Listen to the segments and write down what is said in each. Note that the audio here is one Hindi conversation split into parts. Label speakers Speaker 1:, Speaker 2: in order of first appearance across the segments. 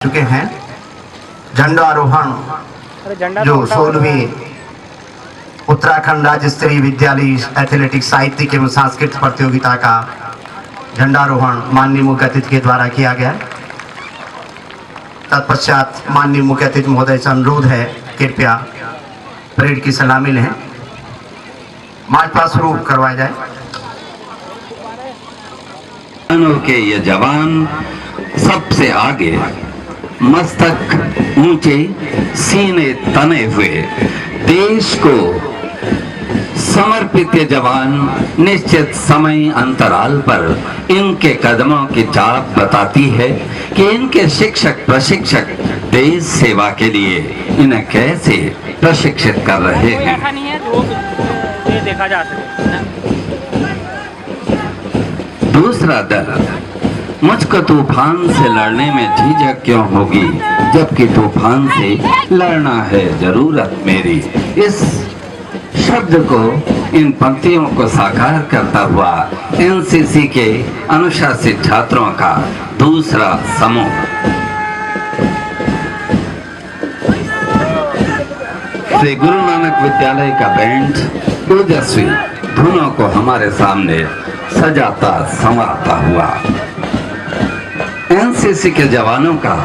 Speaker 1: चुके हैं। झंडारोहण जो 16वीं उत्तराखंड राज्य स्तरीय विद्यालय एथलेटिक्स साहित्यिक एवं सांस्कृतिक प्रतियोगिता का झंडारोहण माननीय मुख्य अतिथि के द्वारा किया गया। तत्पश्चात माननीय मुख्य अतिथि महोदय से अनुरोध है कृपया परेड की सलामी लें, मार्च पास्ट शुरू करवाया जाए।
Speaker 2: के ये जवान सबसे आगे, मस्तक ऊंचे, सीने तने हुए, देश को समर्पित ये जवान निश्चित समय अंतराल पर इनके कदमों की चाप बताती है कि इनके शिक्षक प्रशिक्षक देश सेवा के लिए इन्हें कैसे प्रशिक्षित कर रहे हैं।
Speaker 3: ऐसा नहीं है जो ये देखा जा सके।
Speaker 2: दूसरा दल, मुझको तूफान से लड़ने में झिझक क्यों होगी, जबकि तूफान से लड़ना है जरूरत मेरी। इस शब्द को, इन पंक्तियों को साकार करता हुआ एनसीसी के अनुशासित छात्रों का दूसरा समूह श्री गुरु नानक विद्यालय का बैंड ओजस्वी धुनों को हमारे सामने सजाता संवारता हुआ। एनसीसी के जवानों का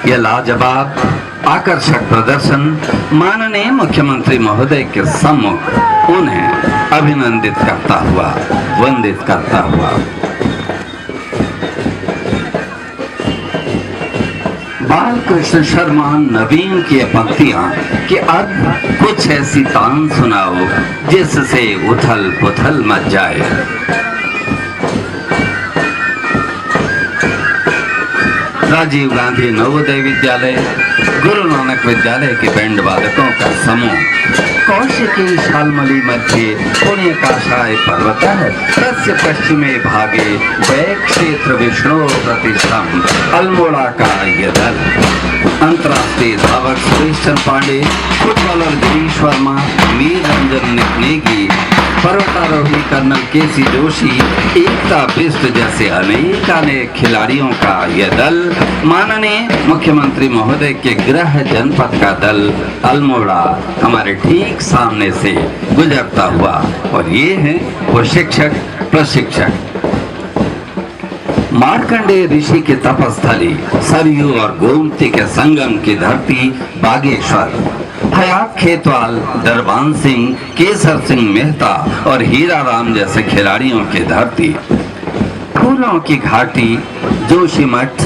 Speaker 2: यह लाजवाब आकर्षक प्रदर्शन माननीय मुख्यमंत्री महोदय के सम्मुख उन्हें अभिनंदित करता हुआ, वंदित करता हुआ। बालकृष्ण शर्मा नवीन की पंक्तियां कि अब कुछ ऐसी तान सुनाओ जिससे उथल पुथल मच जाए। राजीव गांधी नवोदय विद्यालय, गुरु नानक विद्यालय के बैंड वादकों का समूह कौशिकी शालमली मध्य पुण्य काशाय पर्वतः तस्य पश्चिमे भागे वै क्षेत्र विष्णु प्रतिष्ठम अल्मोड़ा का यह दल। अंतर्राष्ट्रीय धावक सुरेश चंद्र पांडे, फुटबॉलर गिरीश वर्मा, वीर रंजन नेगी, पर्वतारोही कर्नल केसी जोशी, एकता बिष्ट जैसे अनेक खिलाड़ियों का यह दल माननीय मुख्यमंत्री महोदय के गृह जनपद का दल अल्मोड़ा हमारे ठीक सामने से गुजरता हुआ। और ये हैं वो शिक्षक प्रशिक्षक। मार्कंडेय ऋषि की तपस्थली, सरयू और गोमती के संगम की धरती बागेश्वर, हयात खेतवाल, दरबान सिंह, केसर सिंह मेहता और हीरा राम जैसे खिलाड़ियों की धरती, फूलों की घाटी जोशीमठ,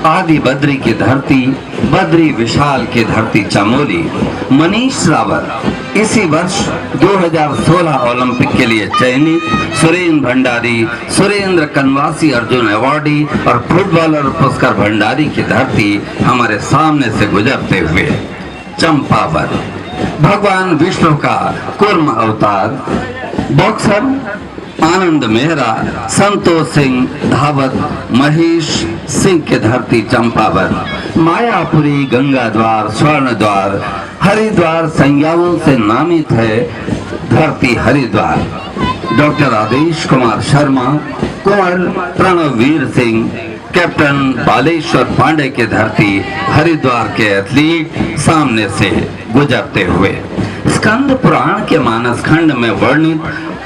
Speaker 2: आदि बद्री की धरती, बद्री विशाल की धरती चमोली, मनीष रावत इसी वर्ष 2016 ओलंपिक के लिए चयनित, सुरेंद्र भंडारी, सुरेंद्र कनवासी अर्जुन अवार्डी और फुटबॉलर पुष्कर भंडारी की धरती हमारे सामने से गुजरते हुए। चंपावत, भगवान विष्णु का कूर्म अवतार, बॉक्सर आनंद मेहरा, संतोष सिंह धावत, महेश सिंह की धरती चंपावत, मायापुरी, गंगा द्वार, स्वर्ण द्वार, हरिद्वार संज्ञाओं से नामित है धरती हरिद्वार। डॉक्टर आदेश कुमार शर्मा, कुंवर प्रणववीर सिंह, कैप्टन बालेश्वर पांडे की धरती हरिद्वार के एथलीट सामने से गुजरते हुए। स्कंद पुराण के मानस खंड में वर्णित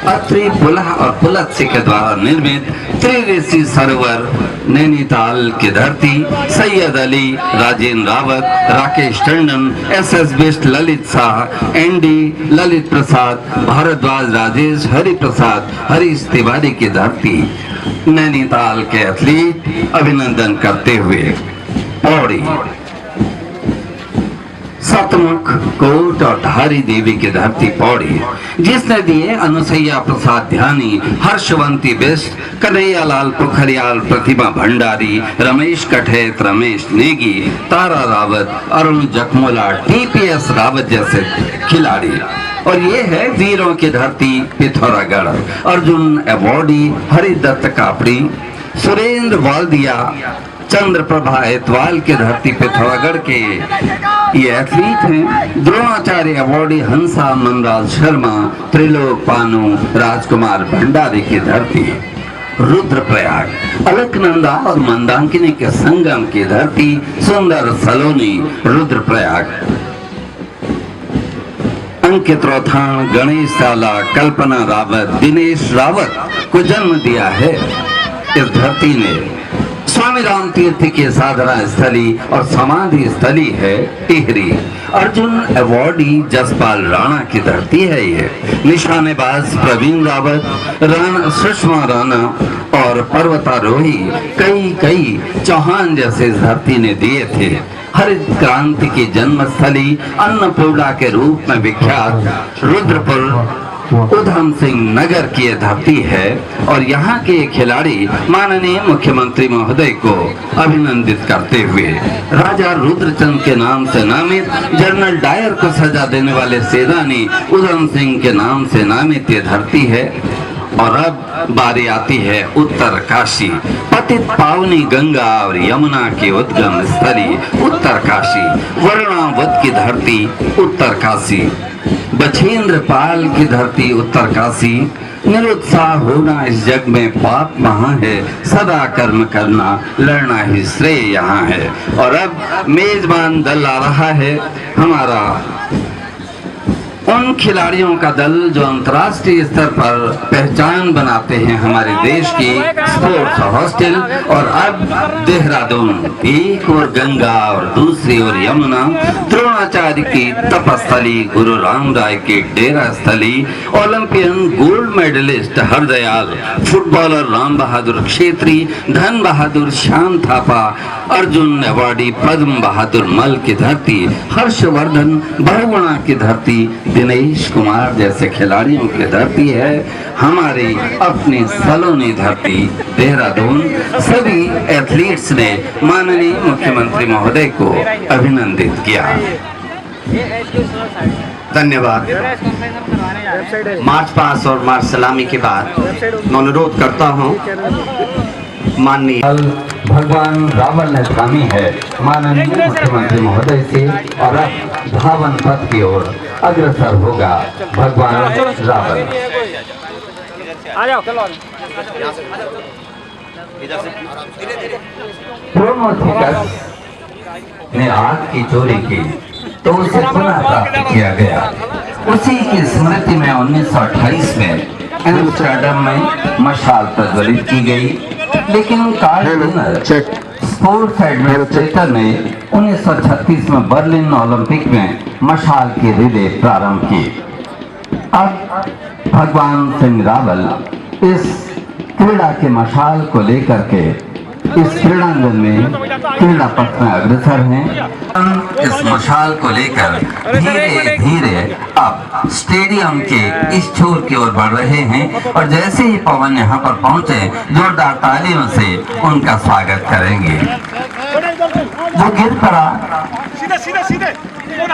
Speaker 2: अत्रि, पुलह और पुलत्स्य के द्वारा निर्मित त्रिऋषि सरोवर नैनीताल की धरती, सैयद अली, राजेंद्र रावत, राकेश टंडन, SS बिष्ट, ललित शाह, एनडी, ललित प्रसाद, भारद्वाज राजेश, हरि प्रसाद, हरीश तिवारी की धरती नैनीताल के एथलीट अभिनंदन करते हुए। पौड़ी, सतमुख, कोट और धारी देवी की धरती पौड़ी, जिसने दिए अनुसैया प्रसाद ध्यानी, हर्षवंती बिष्ट, कन्हैयालाल पोखरियाल, प्रतिभा भंडारी, रमेश कठेत, रमेश नेगी, तारा रावत, अरुण जखमोला, TPS रावत जैसे खिलाड़ी। और ये है वीरों की धरती पिथौरागढ़, अर्जुन अवार्डी हरिदत्त कापड़ी, सुरेंद्र वाल्दिया, चंद्र प्रभा एतवाल की धरती पिथौरागढ़ के ये एथलीट हैं। द्रोणाचार्य अवार्डी हंसा मनराज शर्मा, त्रिलोक पानु, राजकुमार भंडारी की धरती। रुद्रप्रयाग, अलकनंदा और मंदाकिनी के संगम की धरती सुंदर सलोनी रुद्रप्रयाग। अंकित रोथाण, गणेश साला, कल्पना रावत, दिनेश रावत को जन्म दिया है। इस धरती ने स्वामी राम तीर्थ की साधना स्थली और समाधि स्थली है टिहरी। अर्जुन अवॉर्डी जसपाल राणा की धरती है ये। निशानेबाज प्रवीण रावत, राणा सुषमा राणा और पर्वतारोही कई चौहान जैसे इस धरती ने दिए थे। हरित क्रांति की जन्मस्थली, अन्नपूर्णा के रूप में विख्यात रुद्रपुर उधम सिंह नगर की यह धरती है और यहाँ के खिलाड़ी माननीय मुख्यमंत्री महोदय को अभिनंदित करते हुए राजा रुद्रचंद के नाम से नामित, जनरल डायर को सजा देने वाले सेनानी उधम सिंह के नाम से नामित ये धरती है। और अब बारी आती है उत्तर काशी, पतित पावनी गंगा और यमुना की उद्गम स्थली उत्तर काशी, वर्णावत की धरती उत्तर काशी, बछेंद्र पाल की धरती उत्तर काशी। निरुत्साह होना इस जग में पाप वहाँ है, सदा कर्म करना लड़ना ही श्रेय यहाँ है। और अब मेजबान दल आ रहा है हमारा, उन खिलाड़ियों का दल जो अंतर्राष्ट्रीय स्तर पर पहचान बनाते हैं हमारे देश की स्पोर्ट्स हॉस्टल। और अब देहरादून, एक ओर गंगा और दूसरी ओर यमुना, द्रोणाचार्य की तपस्थली, गुरु रामराय की डेरा स्थली, Olympian gold medallist Hardayal, footballer Ram Bahadur Chhetri, Dhan Bahadur Shyam Thapa, Arjun awardee Padam Bahadur Mal की धरती, हर्षवर्धन बहुगुणा की धरती, दिनेश कुमार जैसे खिलाड़ियों की धरती है हमारी अपनी सलोनी धरती देहरादून। सभी एथलीट्स ने माननीय मुख्यमंत्री महोदय को अभिनंदित किया।
Speaker 1: धन्यवाद। मार्च पास और मार्च सलामी के बाद मैं अनुरोध करता हूँ माननीय
Speaker 2: भगवान रावण ने थामी है माननीय मुख्यमंत्री महोदय से और अब धावन पथ की ओर अग्रसर होगा भगवान रावण।
Speaker 3: आ जाओ
Speaker 2: प्रोमोथिकस ने आग की चोरी की तो उसे पुनः प्राप्त किया गया। उसी की स्मृति में 1928 में एम्स्टर्डम में मशाल प्रज्वलित की गई, लेकिन कार्ल स्पोर्ट्स एडमिनिस्ट्रेटर ने 1936 में बर्लिन ओलंपिक में मशाल की रिले प्रारंभ की। अब भगवान सिंह रावल इस क्रीड़ा के मशाल को लेकर के इस क्रीड़ांगन में क्रीड़ा पथ में अग्रसर हैं। इस मशाल को लेकर धीरे धीरे अब स्टेडियम के इस छोर की ओर बढ़ रहे हैं और जैसे ही पवन यहाँ पर पहुंचे जोरदार तालियों से उनका स्वागत करेंगे। जो गिर पड़ा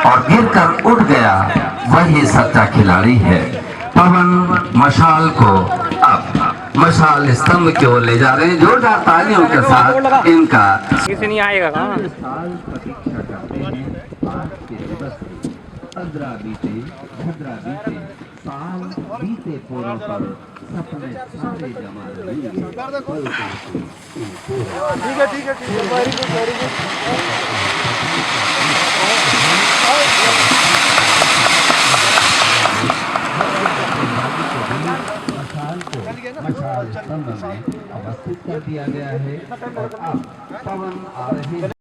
Speaker 2: और गिरकर उठ गया वही सच्चा खिलाड़ी है। पवन मशाल को अब मशाल स्तंभ की ओर ले जा रहे हैं, जोरदार तालियों के साथ इनका
Speaker 3: किसी नहीं आएगा कहाँ ठीक
Speaker 2: मशाल स्तंभ में अवस्थित कर दिया गया है और अब पवन आ रहे हैं।